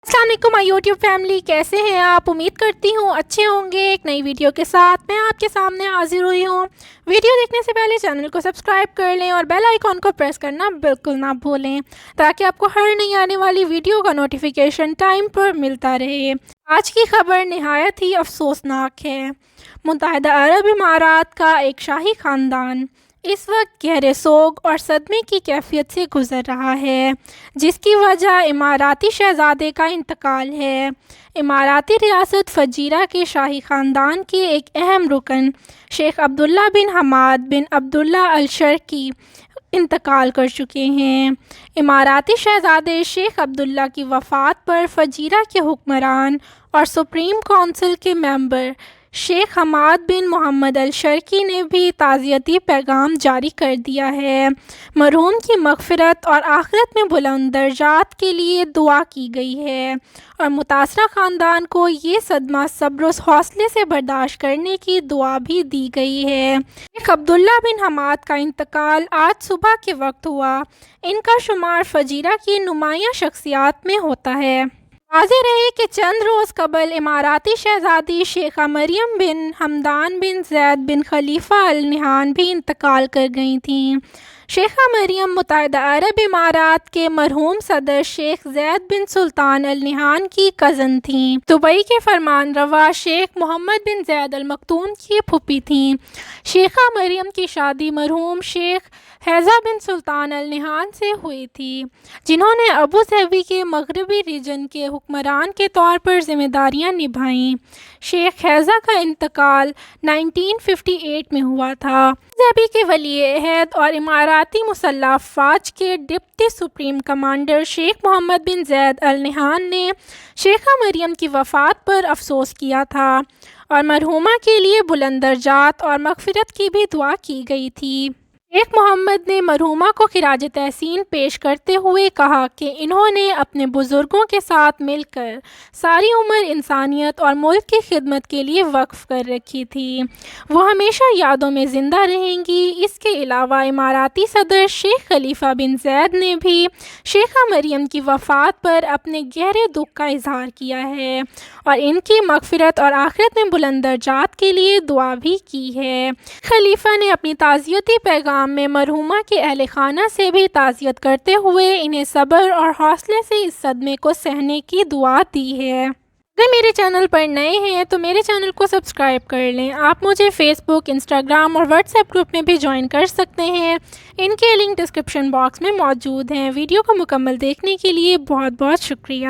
السلام علیکم مائی YouTube family, کیسے ہیں آپ؟ امید کرتی ہوں اچھے ہوں گے۔ ایک نئی ویڈیو کے ساتھ میں آپ کے سامنے حاضر ہوئی ہوں۔ ویڈیو دیکھنے سے پہلے چینل کو سبسکرائب کر لیں اور بیل آئیکن کو پریس کرنا بالکل نہ بھولیں تاکہ آپ کو ہر نئی آنے والی ویڈیو کا نوٹیفیکیشن ٹائم پر ملتا رہے۔ آج کی خبر نہایت ہی افسوسناک ہے۔ متحدہ عرب امارات کا ایک شاہی خاندان اس وقت گہرے سوگ اور صدمے کی کیفیت سے گزر رہا ہے، جس کی وجہ اماراتی شہزادے کا انتقال ہے۔ اماراتی ریاست فجیرہ کے شاہی خاندان کے ایک اہم رکن شیخ عبداللہ بن حماد بن عبداللہ الشرقی انتقال کر چکے ہیں۔ اماراتی شہزادے شیخ عبداللہ کی وفات پر فجیرہ کے حکمران اور سپریم کونسل کے ممبر شیخ حماد بن محمد الشرقی نے بھی تعزیتی پیغام جاری کر دیا ہے۔ مرحوم کی مغفرت اور آخرت میں بلند درجات کے لیے دعا کی گئی ہے اور متاثرہ خاندان کو یہ صدمہ صبر و حوصلے سے برداشت کرنے کی دعا بھی دی گئی ہے۔ شیخ عبداللہ بن حماد کا انتقال آج صبح کے وقت ہوا۔ ان کا شمار فجیرہ کی نمایاں شخصیات میں ہوتا ہے۔ واضح رہے کہ چند روز قبل اماراتی شہزادی شیخہ مریم بن حمدان بن زید بن خلیفہ ال نہیان بھی انتقال کر گئی تھیں۔ شیخہ مریم متحدہ عرب امارات کے مرحوم صدر شیخ زید بن سلطان ال نہیان کی کزن تھیں۔ دبئی کے فرمان روا شیخ محمد بن زید ال مکتوم کی پھوپھی تھیں۔ شیخہ مریم کی شادی مرحوم شیخ حیضہ بن سلطان ال نہیان سے ہوئی تھی، جنہوں نے ابو ظبی کے مغربی ریجن کے حکمران کے طور پر ذمہ داریاں نبھائیں۔ شیخ حیضہ کا انتقال 1958 میں ہوا تھا۔ ابو ظبی کے ولی عہد اور اماراتی مسلح افواج کے ڈپٹی سپریم کمانڈر شیخ محمد بن زید ال نہیان نے شیخہ مریم کی وفات پر افسوس کیا تھا اور مرحومہ کے لیے بلند درجات اور مغفرت کی بھی دعا کی گئی تھی۔ شیخ محمد نے مرحومہ کو خراج تحسین پیش کرتے ہوئے کہا کہ انہوں نے اپنے بزرگوں کے ساتھ مل کر ساری عمر انسانیت اور ملک کی خدمت کے لیے وقف کر رکھی تھی۔ وہ ہمیشہ یادوں میں زندہ رہیں گی۔ اس کے علاوہ اماراتی صدر شیخ خلیفہ بن زید نے بھی شیخہ مریم کی وفات پر اپنے گہرے دکھ کا اظہار کیا ہے اور ان کی مغفرت اور آخرت میں بلند درجات کے لیے دعا بھی کی ہے۔ خلیفہ نے اپنی تعزیتی پیغام میں مرحومہ کے اہل خانہ سے بھی تعزیت کرتے ہوئے انہیں صبر اور حوصلے سے اس صدمے کو سہنے کی دعا دی ہے۔ اگر میرے چینل پر نئے ہیں تو میرے چینل کو سبسکرائب کر لیں۔ آپ مجھے فیس بک، انسٹاگرام اور واٹس ایپ گروپ میں بھی جوائن کر سکتے ہیں۔ ان کے لنک ڈسکرپشن باکس میں موجود ہیں۔ ویڈیو کو مکمل دیکھنے کے لیے بہت بہت شکریہ۔